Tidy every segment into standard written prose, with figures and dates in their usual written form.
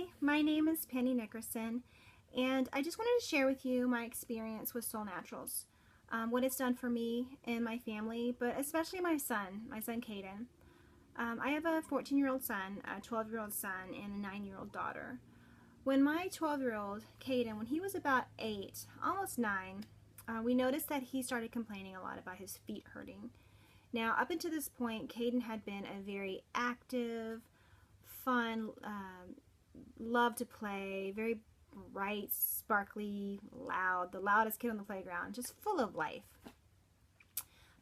Hi, my name is Penny Nickerson, and I just wanted to share with you my experience with Solle Naturals, what it's done for me and my family, but especially my son Caden. I have a 14-year-old son, a 12-year-old son, and a 9-year-old daughter. When my 12-year-old Caden, when he was about 8, almost 9, we noticed that he started complaining a lot about his feet hurting. Now, up until this point, Caden had been a very active, fun, loved to play, very bright, sparkly, loud, the loudest kid on the playground, just full of life.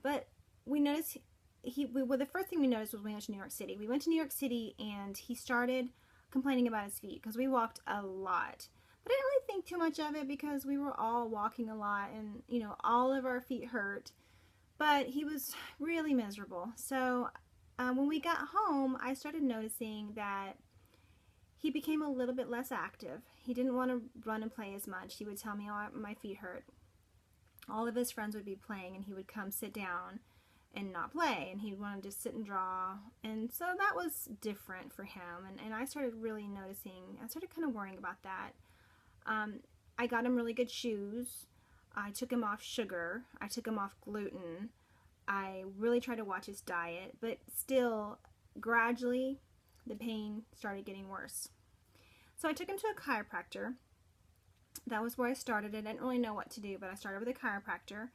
But we noticed the first thing we noticed was when we went to New York City. We went to New York City and he started complaining about his feet because we walked a lot. But I didn't really think too much of it because we were all walking a lot and, all of our feet hurt. But he was really miserable. So when we got home, I started noticing that he became a little bit less active. He didn't want to run and play as much. He would tell me, oh, my feet hurt. All of his friends would be playing and he would come sit down and not play, and he'd want to just sit and draw. And so that was different for him, and I started really noticing, I started kind of worrying about that. I got him really good shoes. I took him off sugar. I took him off gluten. I really tried to watch his diet, but still, gradually, the pain started getting worse. So I took him to a chiropractor. That was where I started. I didn't really know what to do, but I started with a chiropractor.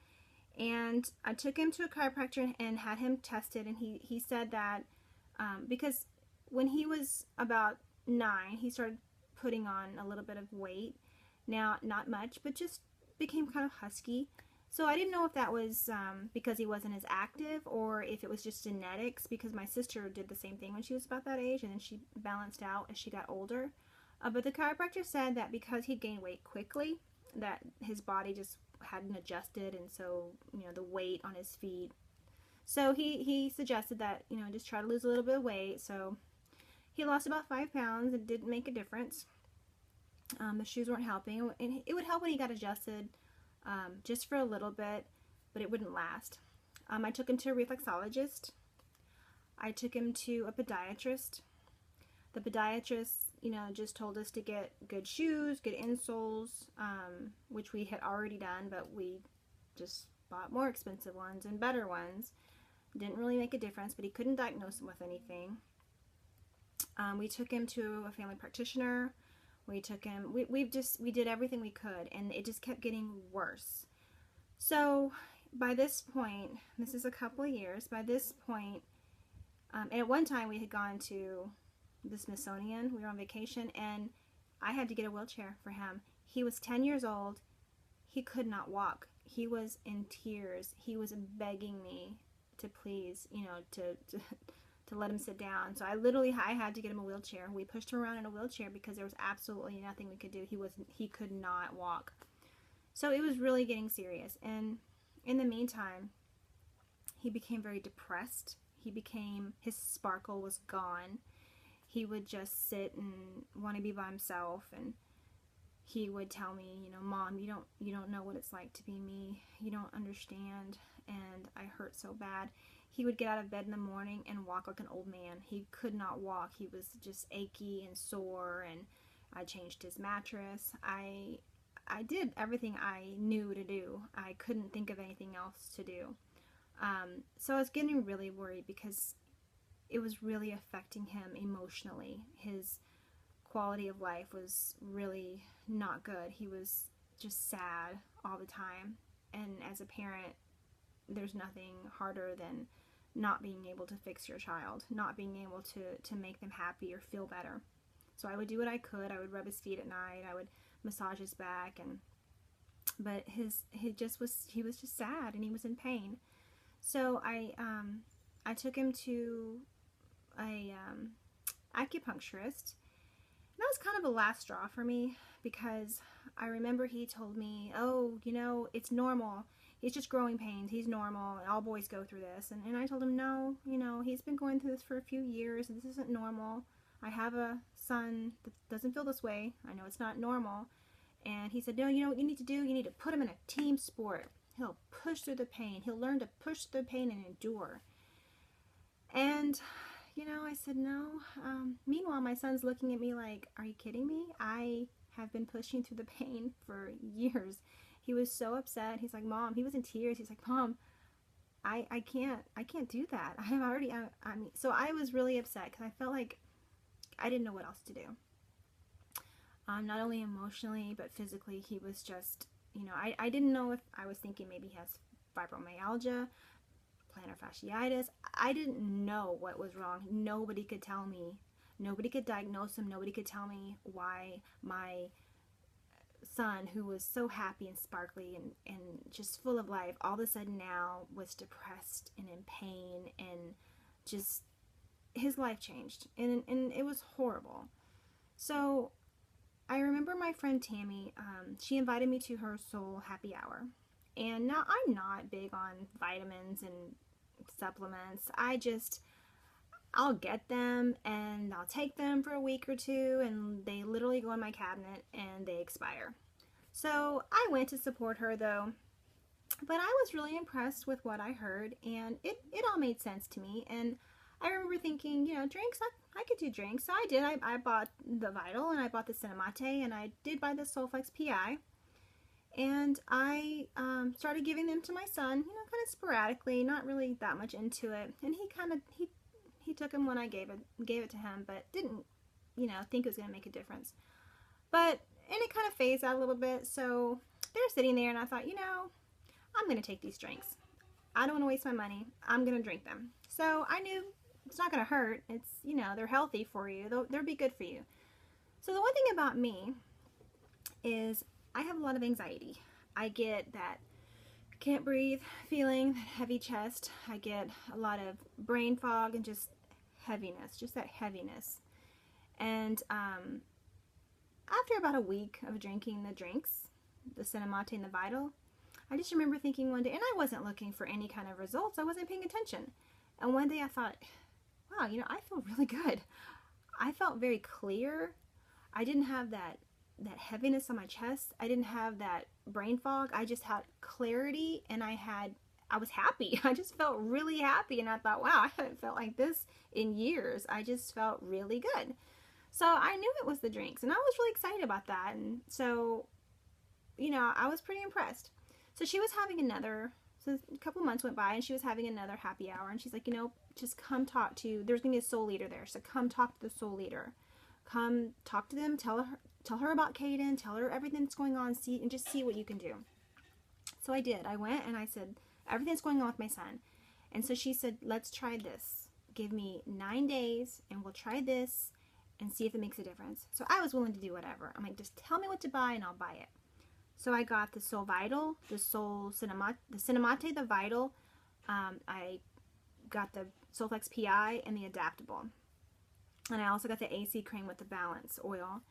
And I took him to a chiropractor and had him tested, and he said that because when he was about 9, he started putting on a little bit of weight. Now, not much, but just became kind of husky. So I didn't know if that was because he wasn't as active or if it was just genetics, because my sister did the same thing when she was about that age, and then she balanced out as she got older. But the chiropractor said that because he gained weight quickly, that his body just hadn't adjusted, and so, the weight on his feet. So he suggested that, just try to lose a little bit of weight. So he lost about 5 pounds. It didn't make a difference. The shoes weren't helping, and it would help when he got adjusted just for a little bit, but it wouldn't last. I took him to a reflexologist. I took him to a podiatrist. The podiatrist, just told us to get good shoes, good insoles, which we had already done, but we just bought more expensive ones and better ones. Didn't really make a difference, but he couldn't diagnose him with anything. We took him to a family practitioner. We took him, we did everything we could, and it just kept getting worse. So by this point, this is a couple of years, by this point, and at one time we had gone to the Smithsonian. We were on vacation, and I had to get a wheelchair for him. He was 10 years old. He could not walk. He was in tears. He was begging me to please, to let him sit down. So I had to get him a wheelchair. We pushed him around in a wheelchair because there was absolutely nothing we could do. He could not walk. So it was really getting serious. And in the meantime, he became very depressed. His sparkle was gone. He would just sit and want to be by himself, and he would tell me, Mom, you don't know what it's like to be me. You don't understand, and I hurt so bad. He would get out of bed in the morning and walk like an old man. He could not walk. He was just achy and sore, and I changed his mattress. I did everything I knew to do. I couldn't think of anything else to do. So I was getting really worried because it was really affecting him emotionally. His quality of life was really not good. He was just sad all the time. And as a parent, there's nothing harder than not being able to fix your child, not being able to make them happy or feel better. So I would do what I could. I would rub his feet at night. I would massage his back, but he was just sad, and he was in pain. So I took him to a acupuncturist. And that was kind of a last straw for me, because I remember he told me, oh, it's normal. It's just growing pains. He's normal. All boys go through this. And I told him, no, he's been going through this for a few years. This isn't normal. I have a son that doesn't feel this way. I know it's not normal. And he said, no, what you need to do? You need to put him in a team sport. He'll push through the pain. He'll learn to push through the pain and endure. And I said, no. Meanwhile, my son's looking at me like, are you kidding me? I have been pushing through the pain for years. He was so upset. He's like, Mom, he was in tears. He's like, Mom, I can't do that. I have already, I mean, so I was really upset because I felt like I didn't know what else to do. Not only emotionally, but physically, he was just, I didn't know if I was thinking maybe he has fibromyalgia, plantar fasciitis. I didn't know what was wrong. Nobody could tell me. Nobody could diagnose him. Nobody could tell me why my son, who was so happy and sparkly and just full of life, all of a sudden now was depressed and in pain, and just his life changed. And it was horrible. So I remember my friend Tammy, she invited me to her soul happy hour. And now I'm not big on vitamins and supplements. I'll get them and I'll take them for a week or two, and they literally go in my cabinet and they expire. So I went to support her though, but I was really impressed with what I heard, and it all made sense to me. And I remember thinking, drinks, I could do drinks. So I did. I bought the Vital and I bought the Cinemate, and I did buy the Solflex PI. And I started giving them to my son, kind of sporadically, not really that much into it. And he took them when I gave it to him, but didn't, think it was going to make a difference. And it kind of phased out a little bit. So they're sitting there, and I thought, I'm going to take these drinks. I don't want to waste my money. I'm going to drink them. So I knew it's not going to hurt. It's, they're healthy for you. They'll be good for you. So the one thing about me is I have a lot of anxiety. I get that can't breathe feeling, that heavy chest. I get a lot of brain fog and just heaviness, just that heaviness. And after about a week of drinking the drinks, the Cinemate and the Vital, I just remember thinking one day, and I wasn't looking for any kind of results. I wasn't paying attention. And one day I thought, wow, I feel really good. I felt very clear. I didn't have that heaviness on my chest. I didn't have that brain fog. I just had clarity, and I was happy. I just felt really happy, and I thought, wow, I haven't felt like this in years. I just felt really good. So I knew it was the drinks, and I was really excited about that. And so, I was pretty impressed. So she was having so a couple months went by, and she was having another happy hour, and she's like, just come talk to, there's going to be a soul leader there. So come talk to the soul leader. Come talk to them, tell her about Caden, tell her everything that's going on, and just see what you can do. So I did. I went and I said, everything's going on with my son. And so she said, let's try this. Give me 9 days, and we'll try this and see if it makes a difference. So I was willing to do whatever. I'm like, just tell me what to buy and I'll buy it. So I got the Soul Vital, the Soul Cinemate, the Vital. I got the Solflex PI and the Adaptable. And I also got the AC cream with the Balance oil.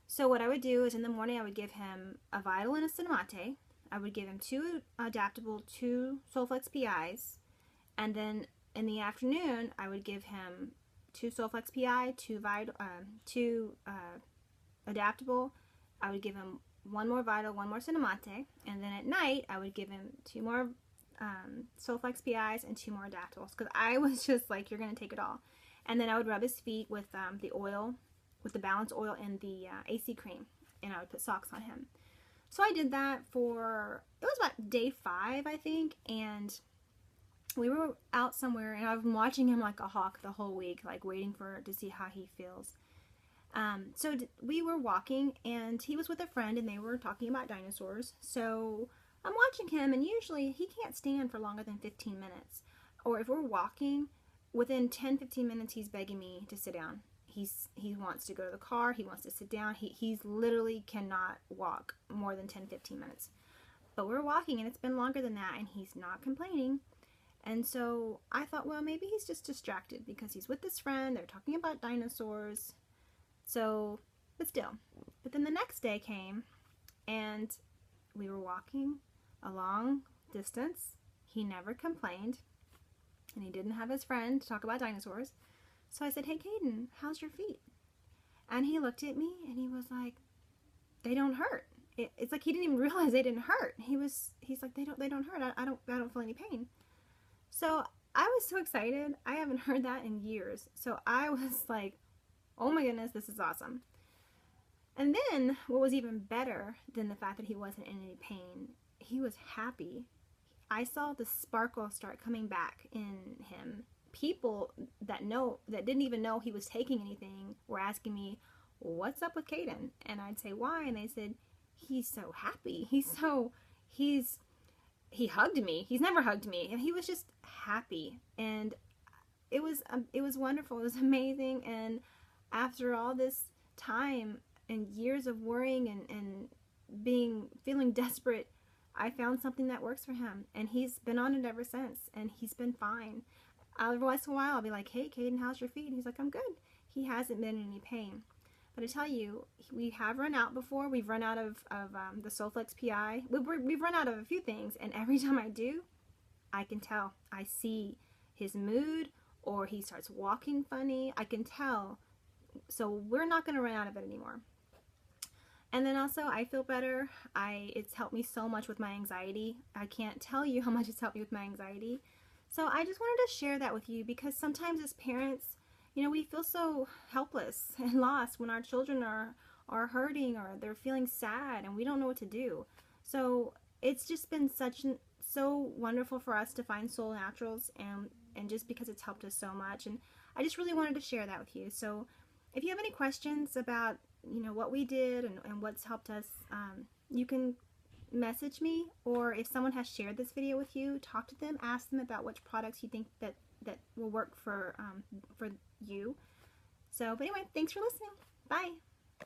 So what I would do is in the morning I would give him a Vital and a Cinemate. I would give him 2 Adaptable, 2 Solflex PIs. And then in the afternoon I would give him 2 Solflex PI, 2 Adaptable. I would give him 1 more Vital, 1 more Cinemate. And then at night I would give him 2 more Solflex PIs and 2 more Adaptables. Because I was just like, you're going to take it all. And then I would rub his feet with the oil, with the Balance oil and the AC cream. And I would put socks on him. So I did that it was about day 5, I think. And we were out somewhere, and I've been watching him like a hawk the whole week, like waiting to see how he feels. So we were walking, and he was with a friend, and they were talking about dinosaurs. So I'm watching him, and usually he can't stand for longer than 15 minutes. Or if we're walking, within 10-15 minutes, he's begging me to sit down. He wants to go to the car. He wants to sit down. He's literally cannot walk more than 10-15 minutes. But we're walking, and it's been longer than that, and he's not complaining. And so I thought, well, maybe he's just distracted because he's with his friend. They're talking about dinosaurs. So, but still. But then the next day came, and we were walking a long distance. He never complained, and he didn't have his friend to talk about dinosaurs. So I said, hey, Caden, how's your feet? And he looked at me, and he was like, they don't hurt. It's like he didn't even realize they didn't hurt. He's like, they don't hurt. I don't feel any pain. So I was so excited. I haven't heard that in years. So I was like, oh my goodness, this is awesome. And then what was even better than the fact that he wasn't in any pain, he was happy. I saw the sparkle start coming back in him. People that didn't even know he was taking anything were asking me, what's up with Caden? And I'd say, why? And they said, he's so happy. He hugged me. He's never hugged me. And he was just happy. And it was wonderful. It was amazing. And after all this time and years of worrying and feeling desperate, I found something that works for him, and he's been on it ever since, and he's been fine. Every once in a while I'll be like, hey Caden, how's your feet? And he's like, I'm good. He hasn't been in any pain. But I tell you, we have run out before. We've run out of the Solflex PI. We've run out of a few things, and every time I do, I can tell. I see his mood, or he starts walking funny. I can tell. So we're not going to run out of it anymore. And then also, I feel better. It's helped me so much with my anxiety. I can't tell you how much it's helped me with my anxiety. So I just wanted to share that with you, because sometimes as parents, you know, we feel so helpless and lost when our children are hurting or they're feeling sad and we don't know what to do. So it's just been so wonderful for us to find Solle Naturals, and just because it's helped us so much. And I just really wanted to share that with you. So if you have any questions about, you know, what we did and what's helped us, you can message me, or if someone has shared this video with you, talk to them, ask them about which products you think that will work for you. So, but anyway, thanks for listening. Bye.